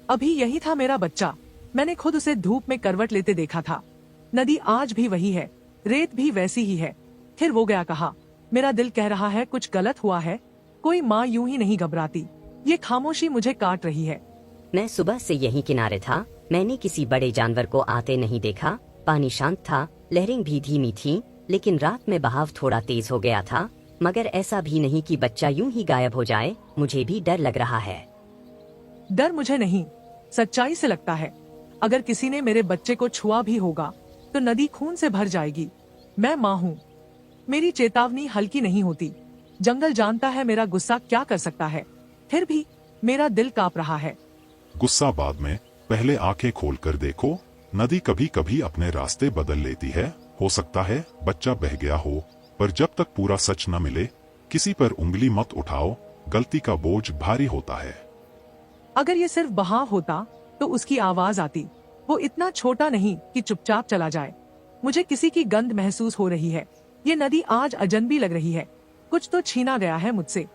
अभी यही था मेरा बच्चा। मैंने खुद उसे धूप में करवट लेते देखा था। नदी आज भी वही है, रेत भी वैसी ही है। फिर वो गया कहा। मेरा दिल कह रहा है कुछ गलत हुआ है। कोई माँ यूं ही नहीं घबराती। ये खामोशी मुझे काट रही है। मैं सुबह से यहीं किनारे था। मैंने किसी बड़े जानवर को आते नहीं देखा। पानी शांत था, लहरें भी धीमी थीं, लेकिन रात में बहाव थोड़ा तेज हो गया था। मगर ऐसा भी नहीं कि बच्चा यूं ही गायब हो जाए। मुझे भी डर लग रहा है। डर मुझे नहीं, सच्चाई से लगता है। अगर किसी ने मेरे बच्चे को छुआ भी होगा तो नदी खून से भर जाएगी। मैं माँ हूँ। मेरी चेतावनी हल्की नहीं होती। जंगल जानता है मेरा गुस्सा क्या कर सकता है। फिर भी मेरा दिल कांप रहा है। गुस्सा बाद में, पहले आंखें खोलकर देखो। नदी कभी कभी अपने रास्ते बदल लेती है। हो सकता है बच्चा बह गया हो, पर जब तक पूरा सच न मिले किसी पर उंगली मत उठाओ। गलती का बोझ भारी होता है। अगर ये सिर्फ बहाव होता तो उसकी आवाज आती। वो इतना छोटा नहीं कि चुपचाप चला जाए। मुझे किसी की गंध महसूस हो रही है। ये नदी आज अजनबी लग रही है। कुछ तो छीना गया है मुझसे।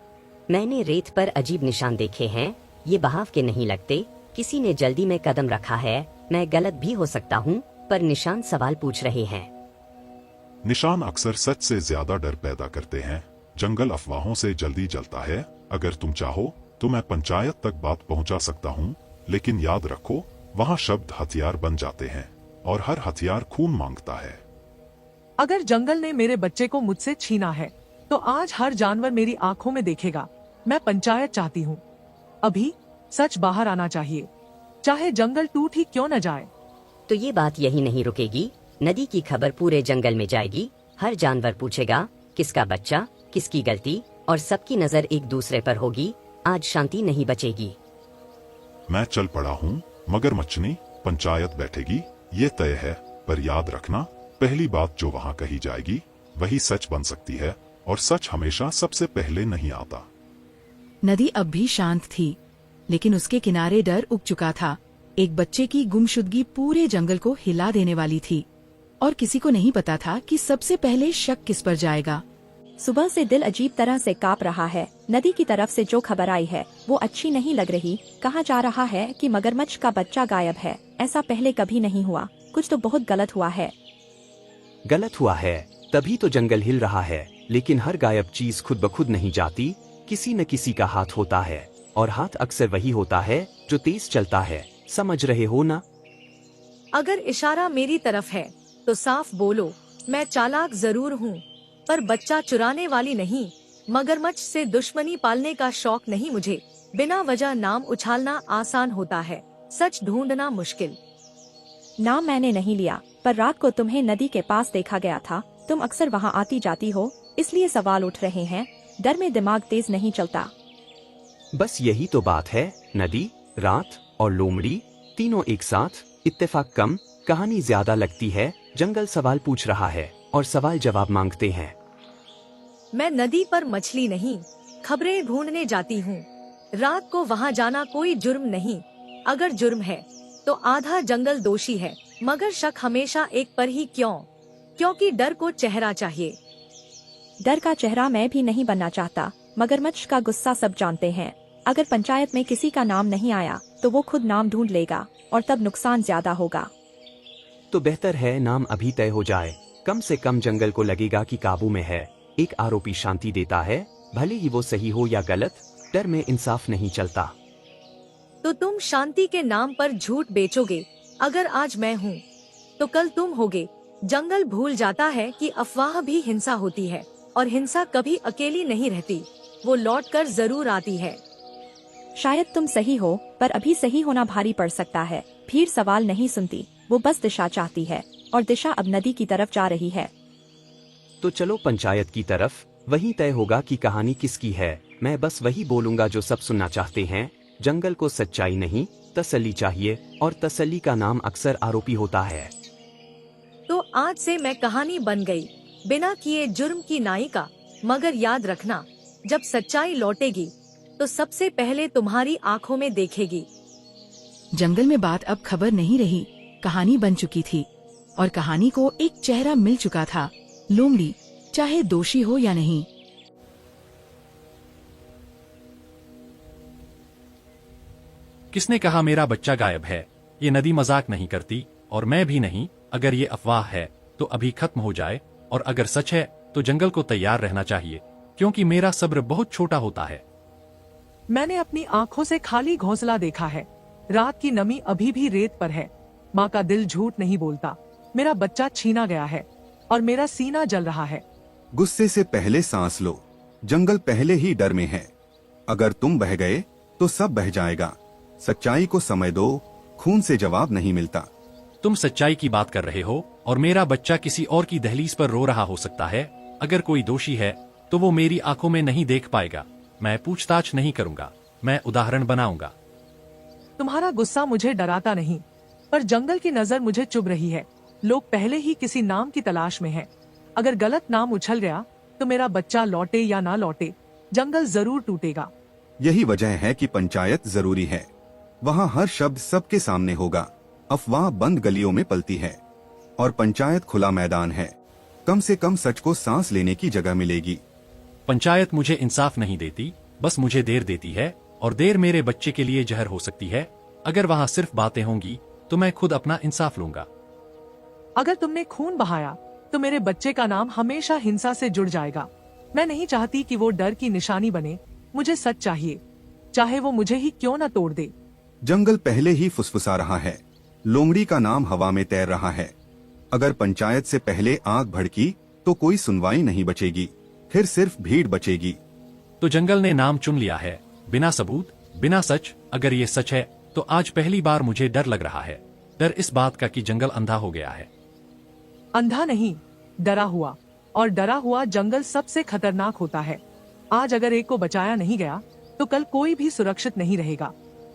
मैंने रेत पर अजीब निशान देखे हैं। ये बहाव के नहीं लगते। किसी ने जल्दी में कदम रखा है। मैं गलत भी हो सकता हूँ, पर निशान सवाल पूछ रहे हैं। निशान अक्सर सच से ज्यादा डर पैदा करते हैं। जंगल अफवाहों से जल्दी जलता है। अगर तुम चाहो तो मैं पंचायत तक बात पहुंचा सकता हूं, लेकिन याद रखो वहां शब्द हथियार बन जाते हैं और हर हथियार खून मांगता है। अगर जंगल ने मेरे बच्चे को मुझसे छीना है तो आज हर जानवर मेरी आंखों में देखेगा। मैं पंचायत चाहती हूँ। अभी सच बाहर आना चाहिए, चाहे जंगल टूट ही क्यों न जाए। तो ये बात यही नहीं रुकेगी। नदी की खबर पूरे जंगल में जाएगी। हर जानवर पूछेगा किसका बच्चा, किसकी गलती, और सबकी नजर एक दूसरे पर होगी। आज शांति नहीं बचेगी। मैं चल पड़ा हूँ। मगरमच्छनी पंचायत बैठेगी, ये तय है। पर याद रखना, पहली बात जो वहाँ कही जाएगी वही सच बन सकती है, और सच हमेशा सबसे पहले नहीं आता। नदी अब भी शांत थी, लेकिन उसके किनारे डर उग चुका था। एक बच्चे की गुमशुदगी पूरे जंगल को हिला देने वाली थी, और किसी को नहीं पता था कि सबसे पहले शक किस पर जाएगा। सुबह से दिल अजीब तरह से कांप रहा है। नदी की तरफ से जो खबर आई है वो अच्छी नहीं लग रही। कहा जा रहा है कि मगरमच्छ का बच्चा गायब है। ऐसा पहले कभी नहीं हुआ। कुछ तो बहुत गलत हुआ है। गलत हुआ है, तभी तो जंगल हिल रहा है। लेकिन हर गायब चीज खुद ब खुद नहीं जाती। किसी न किसी का हाथ होता है, और हाथ अक्सर वही होता है जो तेज चलता है। समझ रहे हो ना? अगर इशारा मेरी तरफ है तो साफ बोलो। मैं चालाक जरूर हूँ, पर बच्चा चुराने वाली नहीं। मगरमच्छ से दुश्मनी पालने का शौक नहीं मुझे। बिना वजह नाम उछालना आसान होता है, सच ढूंढना मुश्किल। नाम मैंने नहीं लिया, पर रात को तुम्हें नदी के पास देखा गया था। तुम अक्सर वहाँ आती जाती हो, इसलिए सवाल उठ रहे हैं। डर में दिमाग तेज नहीं चलता। बस यही तो बात है। नदी, रात और लोमड़ी तीनों एक साथ। इत्तेफाक कम, कहानी ज्यादा लगती है। जंगल सवाल पूछ रहा है और सवाल जवाब मांगते हैं। मैं नदी पर मछली नहीं, खबरें ढूंढने जाती हूँ। रात को वहाँ जाना कोई जुर्म नहीं। अगर जुर्म है तो आधा जंगल दोषी है, मगर शक हमेशा एक पर ही क्यों? क्योंकि डर को चेहरा चाहिए। डर का चेहरा मैं भी नहीं बनना चाहता। मगरमच्छ का गुस्सा सब जानते हैं। अगर पंचायत में किसी का नाम नहीं आया तो वो खुद नाम ढूंढ लेगा, और तब नुकसान ज्यादा होगा। तो बेहतर है नाम अभी तय हो जाए। कम से कम जंगल को लगेगा कि काबू में है। एक आरोपी शांति देता है, भले ही वो सही हो या गलत। डर में इंसाफ नहीं चलता। तो तुम शांति के नाम पर झूठ बेचोगे। अगर आज मैं हूँ तो कल तुम होगे। जंगल भूल जाता है कि अफवाह भी हिंसा होती है, और हिंसा कभी अकेली नहीं रहती। वो लौटकर जरूर आती है। शायद तुम सही हो, पर अभी सही होना भारी पड़ सकता है। भीड़ सवाल नहीं सुनती, वो बस दिशा चाहती है, और दिशा अब नदी की तरफ जा रही है। तो चलो पंचायत की तरफ। वहीं तय होगा कि कहानी किसकी है। मैं बस वही बोलूंगा जो सब सुनना चाहते हैं। जंगल को सच्चाई नहीं, तसल्ली चाहिए, और तसल्ली का नाम अक्सर आरोपी होता है। तो आज से मैं कहानी बन गई, बिना किए जुर्म की नायिका। मगर याद रखना, जब सच्चाई लौटेगी तो सबसे पहले तुम्हारी आंखों में देखेगी। जंगल में बात अब खबर नहीं रही। कहानी बन चुकी थी, और कहानी को एक चेहरा मिल चुका था। लोमड़ी, चाहे दोषी हो या नहीं। किसने कहा मेरा बच्चा गायब है? ये नदी मजाक नहीं करती और मैं भी नहीं। अगर ये अफवाह है तो अभी खत्म हो जाए, और अगर सच है तो जंगल को तैयार रहना चाहिए, क्योंकि मेरा सब्र बहुत छोटा होता है। मैंने अपनी आंखों से खाली घोंसला देखा है। रात की नमी अभी भी रेत पर है। माँ का दिल झूठ नहीं बोलता। मेरा बच्चा छीना गया है और मेरा सीना जल रहा है। गुस्से से पहले सांस लो। जंगल पहले ही डर में है। अगर तुम बह गए तो सब बह जाएगा। सच्चाई को समय दो, खून से जवाब नहीं मिलता। तुम सच्चाई की बात कर रहे हो और मेरा बच्चा किसी और की दहलीज पर रो रहा हो सकता है। अगर कोई दोषी है तो वो मेरी आंखों में नहीं देख पाएगा। मैं पूछताछ नहीं करूंगा, मैं उदाहरण बनाऊंगा। तुम्हारा गुस्सा मुझे डराता नहीं, पर जंगल की नजर मुझे चुभ रही है। लोग पहले ही किसी नाम की तलाश में हैं। अगर गलत नाम उछल गया तो मेरा बच्चा लौटे या ना लौटे, जंगल जरूर टूटेगा। यही वजह है कि पंचायत जरूरी है। वहाँ हर शब्द सबके सामने होगा। अफवाह बंद गलियों में पलती है और पंचायत खुला मैदान है। कम से कम सच को सांस लेने की जगह मिलेगी। पंचायत मुझे इंसाफ नहीं देती, बस मुझे देर देती है, और देर मेरे बच्चे के लिए जहर हो सकती है। अगर वहाँ सिर्फ बातें होंगी तो मैं खुद अपना इंसाफ लूंगा। अगर तुमने खून बहाया तो मेरे बच्चे का नाम हमेशा हिंसा से जुड़ जाएगा। मैं नहीं चाहती कि वो डर की निशानी बने। मुझे सच चाहिए, चाहे वो मुझे ही क्यों न तोड़ दे। जंगल पहले ही फुसफुसा रहा है। लोमड़ी का नाम हवा में तैर रहा है। अगर पंचायत से पहले आग भड़की तो कोई सुनवाई नहीं बचेगी, फिर सिर्फ भीड़ बचेगी। तो जंगल ने नाम चुन लिया है, बिना सबूत, बिना सच। अगर ये सच है तो आज पहली बार मुझे डर लग रहा है। डर इस बात का कि जंगल अंधा हो गया है। अंधा नहीं, डरा हुआ। और डरा हुआ जंगल सबसे खतरनाक होता है। आज अगर एक को बचाया नहीं गया तो कल कोई भी सुरक्षित नहीं रहेगा।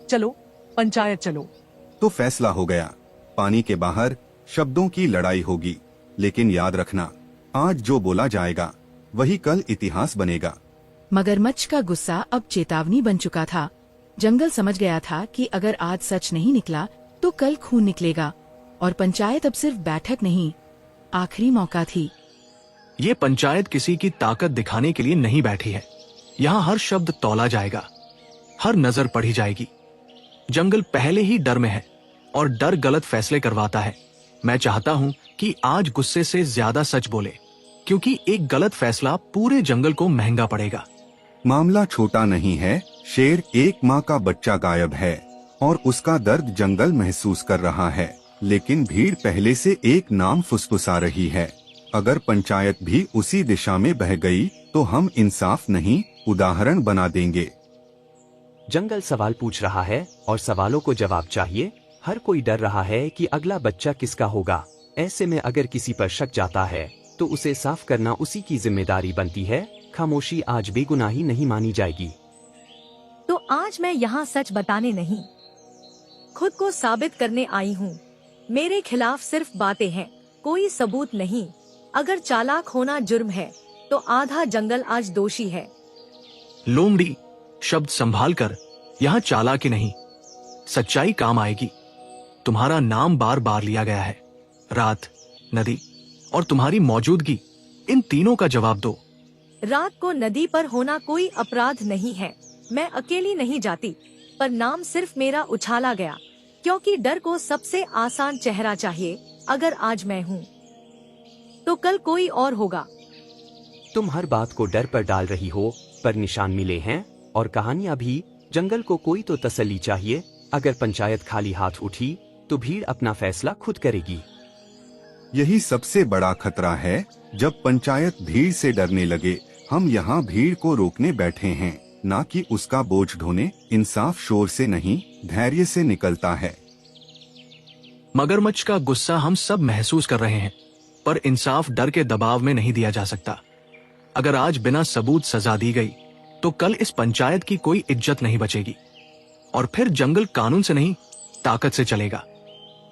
चलो पंचायत चलो। तो फैसला हो गया। पानी के बाहर शब्दों की लड़ाई होगी, लेकिन याद रखना, आज जो बोला जाएगा वही कल इतिहास बनेगा। मगरमच्छ का गुस्सा अब चेतावनी बन चुका था। जंगल समझ गया था कि अगर आज सच नहीं निकला तो कल खून निकलेगा, और पंचायत अब सिर्फ बैठक नहीं, आखिरी मौका थी। ये पंचायत किसी की ताकत दिखाने के लिए नहीं बैठी है। यहाँ हर शब्द तौला जाएगा, हर नजर पढ़ी जाएगी। जंगल पहले ही डर में है और डर गलत फैसले करवाता है। मैं चाहता हूँ कि आज गुस्से से ज्यादा सच बोले, क्योंकि एक गलत फैसला पूरे जंगल को महंगा पड़ेगा। मामला छोटा नहीं है। शेर एक माँ का बच्चा गायब है और उसका दर्द जंगल महसूस कर रहा है, लेकिन भीड़ पहले से एक नाम फुसफुसा रही है। अगर पंचायत भी उसी दिशा में बह गई तो हम इंसाफ नहीं, उदाहरण बना देंगे। जंगल सवाल पूछ रहा है और सवालों को जवाब चाहिए। हर कोई डर रहा है कि अगला बच्चा किसका होगा। ऐसे में अगर किसी पर शक जाता है तो उसे साफ करना उसी की जिम्मेदारी बनती है। खामोशी आज बेगुनाही नहीं मानी जाएगी। तो आज मैं यहाँ सच बताने नहीं, खुद को साबित करने आई हूँ। मेरे खिलाफ सिर्फ बातें हैं, कोई सबूत नहीं। अगर चालाक होना जुर्म है तो आधा जंगल आज दोषी है। लोमड़ी, शब्द संभाल कर। यहाँ चालाकी नहीं, सच्चाई काम आएगी। तुम्हारा नाम बार बार लिया गया है। रात, नदी और तुम्हारी मौजूदगी, इन तीनों का जवाब दो। रात को नदी पर होना कोई अपराध नहीं है। मैं अकेली नहीं जाती, पर नाम सिर्फ मेरा उछाला गया, क्योंकि डर को सबसे आसान चेहरा चाहिए। अगर आज मैं हूँ तो कल कोई और होगा। तुम हर बात को डर पर डाल रही हो, पर निशान मिले हैं और कहानियां भी। जंगल को कोई तो तसल्ली चाहिए। अगर पंचायत खाली हाथ उठी तो भीड़ अपना फैसला खुद करेगी। यही सबसे बड़ा खतरा है। जब पंचायत भीड़ से डरने लगे, हम यहाँ भीड़ को रोकने बैठे हैं, ना कि उसका बोझ ढोने। इंसाफ शोर से नहीं, धैर्य से निकलता है। मगरमच्छ का गुस्सा हम सब महसूस कर रहे हैं, पर इंसाफ डर के दबाव में नहीं दिया जा सकता। अगर आज बिना सबूत सजा दी गई तो कल इस पंचायत की कोई इज्जत नहीं बचेगी, और फिर जंगल कानून से नहीं, ताकत से चलेगा।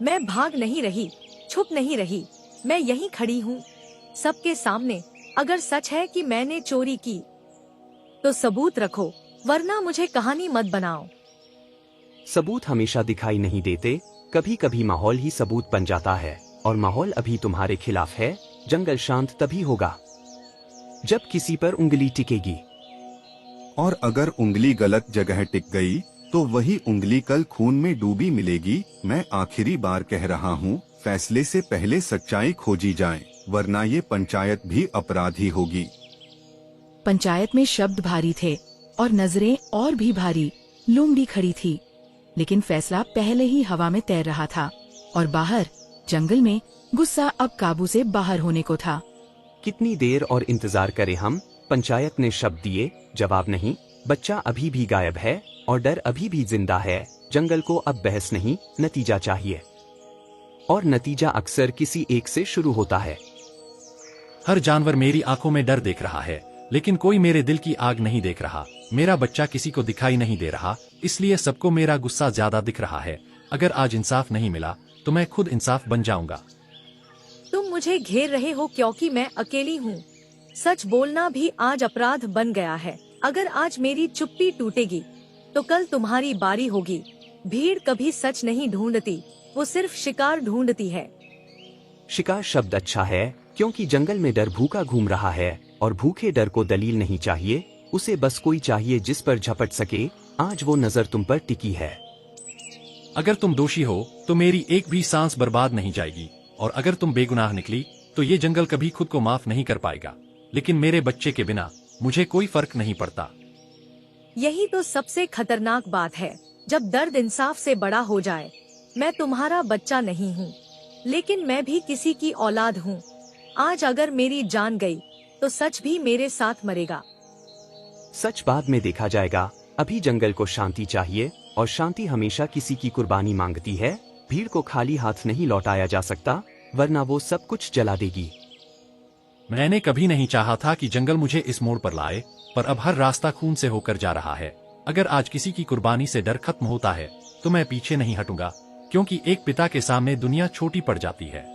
मैं भाग नहीं रही, छुप नहीं रही। मैं यहीं खड़ी हूँ, सबके सामने। अगर सच है कि मैंने चोरी की तो सबूत रखो, वरना मुझे कहानी मत बनाओ। सबूत हमेशा दिखाई नहीं देते, कभी कभी माहौल ही सबूत बन जाता है, और माहौल अभी तुम्हारे खिलाफ है। जंगल शांत तभी होगा जब किसी पर उंगली टिकेगी। और अगर उंगली गलत जगह टिक गई तो वही उंगली कल खून में डूबी मिलेगी। मैं आखिरी बार कह रहा हूँ, फैसले से पहले सच्चाई खोजी जाए, वरना ये पंचायत भी अपराधी होगी। पंचायत में शब्द भारी थे और नजरें और भी भारी। लोमड़ी खड़ी थी, लेकिन फैसला पहले ही हवा में तैर रहा था और बाहर जंगल में गुस्सा अब काबू से बाहर होने को था। कितनी देर और इंतजार करें हम? पंचायत ने शब्द दिए, जवाब नहीं। बच्चा अभी भी गायब है और डर अभी भी जिंदा है। जंगल को अब बहस नहीं, नतीजा चाहिए। और नतीजा अक्सर किसी एक से शुरू होता है। हर जानवर मेरी आंखों में डर देख रहा है, लेकिन कोई मेरे दिल की आग नहीं देख रहा। मेरा बच्चा किसी को दिखाई नहीं दे रहा, इसलिए सबको मेरा गुस्सा ज्यादा दिख रहा है। अगर आज इंसाफ नहीं मिला तो मैं खुद इंसाफ बन जाऊंगा। तुम मुझे घेर रहे हो क्योंकि मैं अकेली हूँ। सच बोलना भी आज अपराध बन गया है। अगर आज मेरी चुप्पी टूटेगी तो कल तुम्हारी बारी होगी। भीड़ कभी सच नहीं ढूंढती, वो सिर्फ शिकार ढूंढती है। शिकार शब्द अच्छा है, क्योंकि जंगल में डर भूखा घूम रहा है और भूखे डर को दलील नहीं चाहिए, उसे बस कोई चाहिए जिस पर झपट सके। आज वो नजर तुम पर टिकी है। अगर तुम दोषी हो तो मेरी एक भी सांस बर्बाद नहीं जाएगी, और अगर तुम बेगुनाह निकली तो ये जंगल कभी खुद को माफ नहीं कर पाएगा। लेकिन मेरे बच्चे के बिना मुझे कोई फर्क नहीं पड़ता। यही तो सबसे खतरनाक बात है, जब दर्द इंसाफ से बड़ा हो जाए। मैं तुम्हारा बच्चा नहीं हूँ, लेकिन मैं भी किसी की औलाद हूँ। आज अगर मेरी जान गई तो सच भी मेरे साथ मरेगा। सच बाद में देखा जाएगा। अभी जंगल को शांति चाहिए, और शांति हमेशा किसी की कुर्बानी मांगती है। भीड़ को खाली हाथ नहीं लौटाया जा सकता, वरना वो सब कुछ जला देगी। मैंने कभी नहीं चाहा था कि जंगल मुझे इस मोड़ पर लाए, पर अब हर रास्ता खून से होकर जा रहा है। अगर आज किसी की कुर्बानी से डर खत्म होता है तो मैं पीछे नहीं हटूंगा, क्योंकि एक पिता के सामने दुनिया छोटी पड़ जाती है।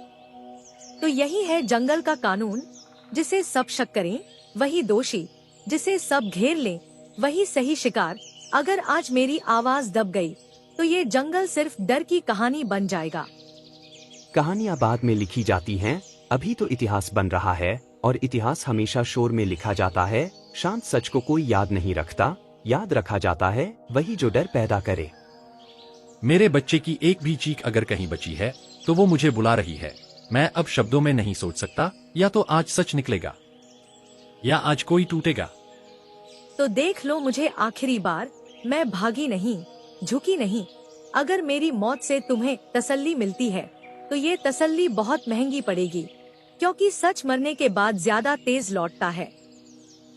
तो यही है जंगल का कानून, जिसे सब शक करें वही दोषी, जिसे सब घेर लें वही सही शिकार। अगर आज मेरी आवाज दब गई तो ये जंगल सिर्फ डर की कहानी बन जाएगा। कहानियां बाद में लिखी जाती हैं, अभी तो इतिहास बन रहा है, और इतिहास हमेशा शोर में लिखा जाता है। शांत सच को कोई याद नहीं रखता, याद रखा जाता है वही जो डर पैदा करे। मेरे बच्चे की एक भी चीख अगर कहीं बची है तो वो मुझे बुला रही है। मैं अब शब्दों में नहीं सोच सकता। या तो आज सच निकलेगा या आज कोई टूटेगा। तो देख लो मुझे आखिरी बार। मैं भागी नहीं, झुकी नहीं। अगर मेरी मौत से तुम्हें तसल्ली मिलती है तो ये तसल्ली बहुत महंगी पड़ेगी, क्योंकि सच मरने के बाद ज्यादा तेज लौटता है।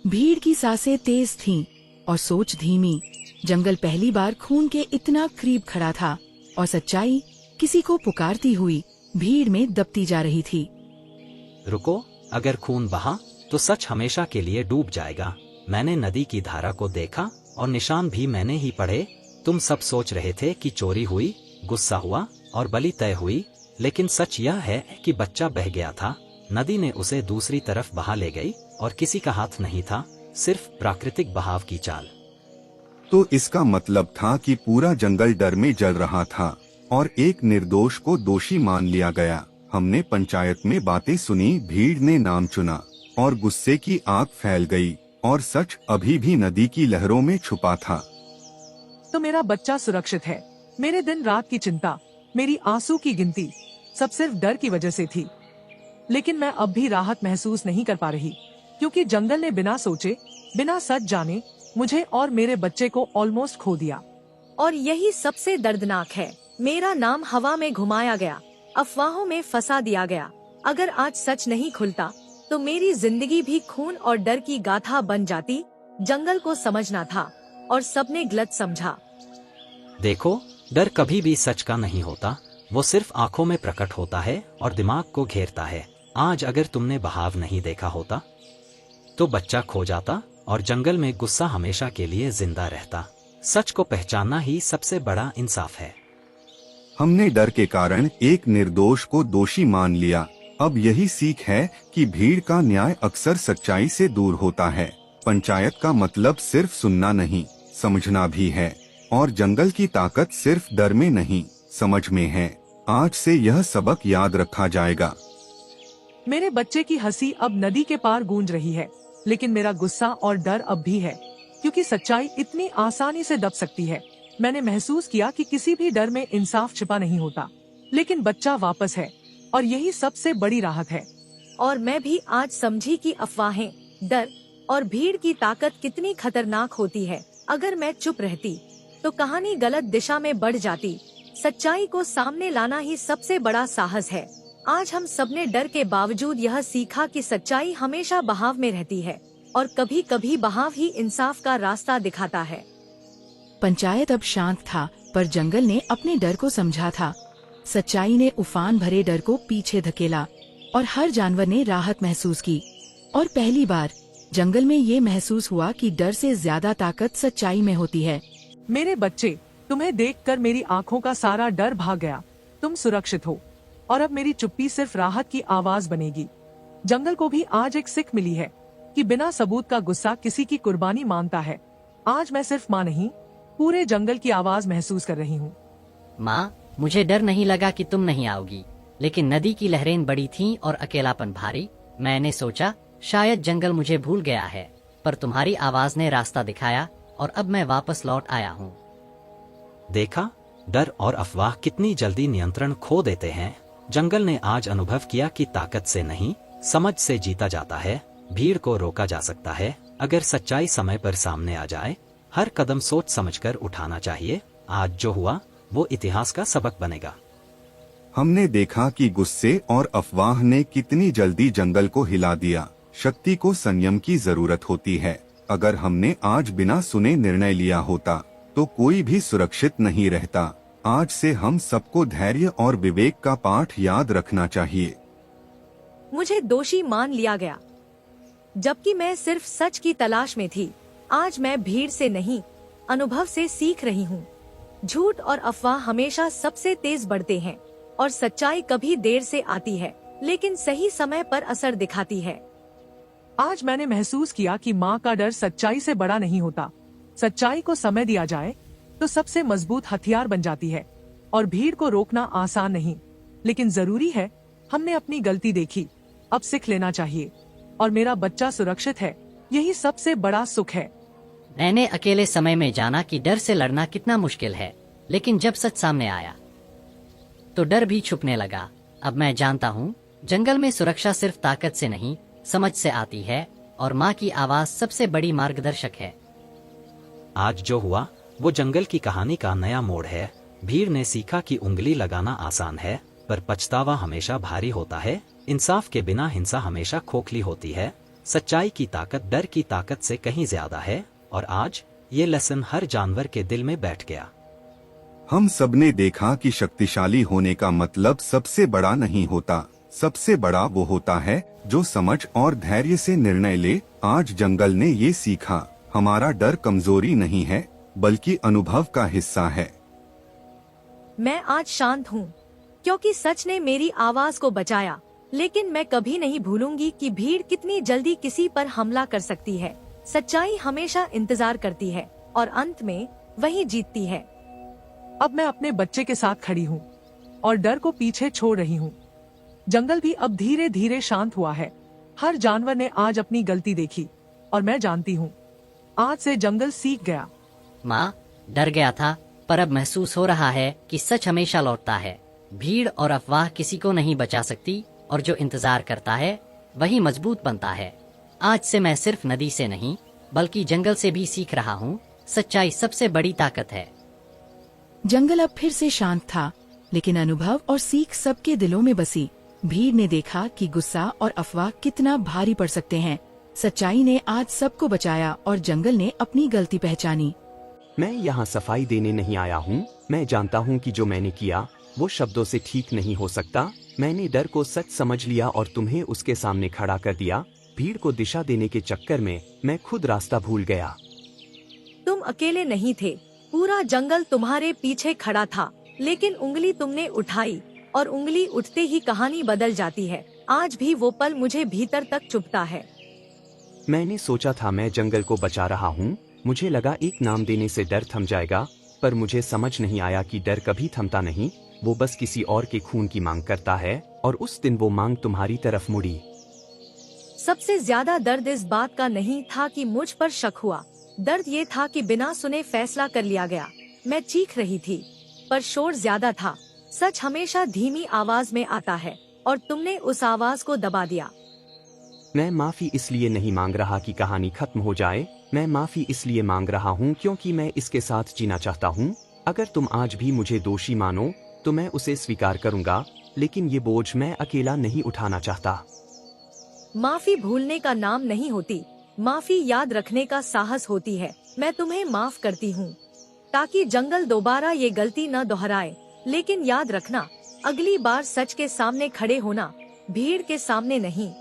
भीड़ की सांसें तेज थीं और सोच धीमी। जंगल पहली बार खून के इतना करीब खड़ा था और सच्चाई किसी को पुकारती हुई भीड़ में दबती जा रही थी। रुको, अगर खून बहा तो सच हमेशा के लिए डूब जाएगा। मैंने नदी की धारा को देखा और निशान भी मैंने ही पढ़े। तुम सब सोच रहे थे कि चोरी हुई, गुस्सा हुआ और बलि तय हुई, लेकिन सच यह है कि बच्चा बह गया था। नदी ने उसे दूसरी तरफ बहा ले गई और किसी का हाथ नहीं था, सिर्फ प्राकृतिक बहाव की चाल। तो इसका मतलब था कि पूरा जंगल डर में जल रहा था और एक निर्दोष को दोषी मान लिया गया। हमने पंचायत में बातें सुनी, भीड़ ने नाम चुना और गुस्से की आग फैल गई, और सच अभी भी नदी की लहरों में छुपा था। तो मेरा बच्चा सुरक्षित है। मेरे दिन रात की चिंता, मेरी आंसू की गिनती सब सिर्फ डर की वजह से थी। लेकिन मैं अब भी राहत महसूस नहीं कर पा रही, क्योंकि जंगल ने बिना सोचे, बिना सच जाने मुझे और मेरे बच्चे को ऑलमोस्ट खो दिया। और यही सबसे दर्दनाक है। मेरा नाम हवा में घुमाया गया, अफवाहों में फंसा दिया गया। अगर आज सच नहीं खुलता तो मेरी जिंदगी भी खून और डर की गाथा बन जाती। जंगल को समझना था और सबने गलत समझा। देखो, डर कभी भी सच का नहीं होता, वो सिर्फ आंखों में प्रकट होता है और दिमाग को घेरता है। आज अगर तुमने बहाव नहीं देखा होता तो बच्चा खो जाता और जंगल में गुस्सा हमेशा के लिए जिंदा रहता। सच को पहचानना ही सबसे बड़ा इंसाफ है। हमने डर के कारण एक निर्दोष को दोषी मान लिया। अब यही सीख है कि भीड़ का न्याय अक्सर सच्चाई से दूर होता है। पंचायत का मतलब सिर्फ सुनना नहीं, समझना भी है, और जंगल की ताकत सिर्फ डर में नहीं, समझ में है। आज से यह सबक याद रखा जाएगा। मेरे बच्चे की हंसी अब नदी के पार गूंज रही है, लेकिन मेरा गुस्सा और डर अब भी है, क्योंकि सच्चाई इतनी आसानी से दब सकती है, मैंने महसूस किया कि किसी भी डर में इंसाफ छिपा नहीं होता, लेकिन बच्चा वापस है और यही सबसे बड़ी राहत है। और मैं भी आज समझी कि अफवाहें, डर और भीड़ की ताकत कितनी खतरनाक होती है। अगर मैं चुप रहती तो कहानी गलत दिशा में बढ़ जाती। सच्चाई को सामने लाना ही सबसे बड़ा साहस है। आज हम सबने डर के बावजूद यह सीखा कि सच्चाई हमेशा बहाव में रहती है और कभी कभी बहाव ही इंसाफ का रास्ता दिखाता है। पंचायत अब शांत था, पर जंगल ने अपने डर को समझा था। सच्चाई ने उफान भरे डर को पीछे धकेला और हर जानवर ने राहत महसूस की। और पहली बार जंगल में ये महसूस हुआ कि डर से ज्यादा ताकत सच्चाई में होती है। मेरे बच्चे, तुम्हें देखकर मेरी आंखों का सारा डर भाग गया। तुम सुरक्षित हो और अब मेरी चुप्पी सिर्फ राहत की आवाज बनेगी। जंगल को भी आज एक सीख मिली है कि बिना सबूत का गुस्सा किसी की कुर्बानी मांगता है। आज मैं सिर्फ माँ नहीं, पूरे जंगल की आवाज महसूस कर रही हूँ। माँ, मुझे डर नहीं लगा कि तुम नहीं आओगी, लेकिन नदी की लहरें बड़ी थीं और अकेलापन भारी। मैंने सोचा शायद जंगल मुझे भूल गया है, पर तुम्हारी आवाज ने रास्ता दिखाया और अब मैं वापस लौट आया हूँ। देखा, डर और अफवाह कितनी जल्दी नियंत्रण खो देते हैं। जंगल ने आज अनुभव किया कि ताकत से नहीं, समझ से जीता जाता है। भीड़ को रोका जा सकता है अगर सच्चाई समय पर सामने आ जाए। हर कदम सोच समझकर उठाना चाहिए। आज जो हुआ वो इतिहास का सबक बनेगा। हमने देखा कि गुस्से और अफवाह ने कितनी जल्दी जंगल को हिला दिया। शक्ति को संयम की जरूरत होती है। अगर हमने आज बिना सुने निर्णय लिया होता तो कोई भी सुरक्षित नहीं रहता। आज से हम सबको धैर्य और विवेक का पाठ याद रखना चाहिए। मुझे दोषी मान लिया गया, जबकि मैं सिर्फ सच की तलाश में थी। आज मैं भीड़ से नहीं, अनुभव से सीख रही हूँ। झूठ और अफवाह हमेशा सबसे तेज बढ़ते हैं और सच्चाई कभी देर से आती है, लेकिन सही समय पर असर दिखाती है। आज मैंने महसूस किया कि माँ का डर सच्चाई से बड़ा नहीं होता। सच्चाई को समय दिया जाए तो सबसे मजबूत हथियार बन जाती है। और भीड़ को रोकना आसान नहीं, लेकिन जरूरी है। हमने अपनी गलती देखी, अब सीख लेना चाहिए। और मेरा बच्चा सुरक्षित है, यही सबसे बड़ा सुख है। मैंने अकेले समय में जाना कि डर से लड़ना कितना मुश्किल है, लेकिन जब सच सामने आया तो डर भी छुपने लगा। अब मैं जानता हूँ, जंगल में सुरक्षा सिर्फ ताकत से नहीं, समझ से आती है। और माँ की आवाज सबसे बड़ी मार्गदर्शक है। आज जो हुआ वो जंगल की कहानी का नया मोड़ है। भीड़ ने सीखा कि उंगली लगाना आसान है, पर पछतावा हमेशा भारी होता है। इंसाफ के बिना हिंसा हमेशा खोखली होती है। सच्चाई की ताकत डर की ताकत से कहीं ज्यादा है। और आज ये लेसन हर जानवर के दिल में बैठ गया। हम सबने देखा कि शक्तिशाली होने का मतलब सबसे बड़ा नहीं होता। सबसे बड़ा वो होता है जो समझ और धैर्य से निर्णय ले। आज जंगल ने ये सीखा, हमारा डर कमजोरी नहीं है, बल्कि अनुभव का हिस्सा है। मैं आज शांत हूँ क्योंकि सच ने मेरी आवाज को बचाया। लेकिन मैं कभी नहीं भूलूंगी कि भीड़ कितनी जल्दी किसी पर हमला कर सकती है। सच्चाई हमेशा इंतजार करती है और अंत में वही जीतती है। अब मैं अपने बच्चे के साथ खड़ी हूँ और डर को पीछे छोड़ रही हूँ। जंगल भी अब धीरे धीरे शांत हुआ है। हर जानवर ने आज अपनी गलती देखी और मैं जानती हूँ, आज से जंगल सीख गया। माँ, डर गया था, पर अब महसूस हो रहा है कि सच हमेशा लौटता है। भीड़ और अफवाह किसी को नहीं बचा सकती, और जो इंतजार करता है वही मजबूत बनता है। आज से मैं सिर्फ नदी से नहीं, बल्कि जंगल से भी सीख रहा हूँ, सच्चाई सबसे बड़ी ताकत है। जंगल अब फिर से शांत था, लेकिन अनुभव और सीख सबके दिलों में बसी। भीड़ ने देखा कि गुस्सा और अफवाह कितना भारी पड़ सकते हैं। सच्चाई ने आज सबको बचाया और जंगल ने अपनी गलती पहचानी। मैं यहाँ सफाई देने नहीं आया हूँ। मैं जानता हूँ कि जो मैंने किया वो शब्दों से ठीक नहीं हो सकता। मैंने डर को सच समझ लिया और तुम्हें उसके सामने खड़ा कर दिया। भीड़ को दिशा देने के चक्कर में मैं खुद रास्ता भूल गया। तुम अकेले नहीं थे, पूरा जंगल तुम्हारे पीछे खड़ा था। लेकिन उंगली तुमने उठाई और उंगली उठते ही कहानी बदल जाती है। आज भी वो पल मुझे भीतर तक चुभता है। मैंने सोचा था मैं जंगल को बचा रहा हूँ। मुझे लगा एक नाम देने से डर थम जाएगा, पर मुझे समझ नहीं आया कि डर कभी थमता नहीं। वो बस किसी और के खून की मांग करता है, और उस दिन वो मांग तुम्हारी तरफ मुड़ी। सबसे ज्यादा दर्द इस बात का नहीं था कि मुझ पर शक हुआ। दर्द ये था कि बिना सुने फैसला कर लिया गया। मैं चीख रही थी, पर शोर ज्यादा था। सच हमेशा धीमी आवाज में आता है और तुमने उस आवाज को दबा दिया। मैं माफी इसलिए नहीं मांग रहा कि कहानी खत्म हो जाए, मैं माफी इसलिए मांग रहा हूँ क्योंकि मैं इसके साथ जीना चाहता हूँ। अगर तुम आज भी मुझे दोषी मानो तो मैं उसे स्वीकार करूँगा, लेकिन ये बोझ मैं अकेला नहीं उठाना चाहता। माफी भूलने का नाम नहीं होती, माफी याद रखने का साहस होती है। मैं तुम्हें माफ करती हूँ ताकि जंगल दोबारा ये गलती न दोहराए। लेकिन याद रखना, अगली बार सच के सामने खड़े होना, भीड़ के सामने नहीं।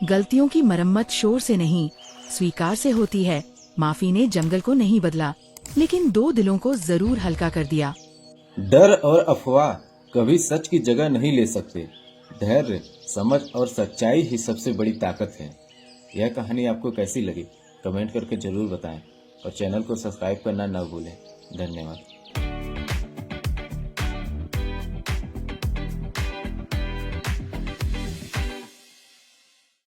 गलतियों की मरम्मत शोर से नहीं, स्वीकार से होती है। माफी ने जंगल को नहीं बदला, लेकिन 2 दिलों को जरूर हल्का कर दिया। डर और अफवाह कभी सच की जगह नहीं ले सकते। धैर्य, समझ और सच्चाई ही सबसे बड़ी ताकत है। यह कहानी आपको कैसी लगी कमेंट करके जरूर बताएं और चैनल को सब्सक्राइब करना न भूलें। धन्यवाद।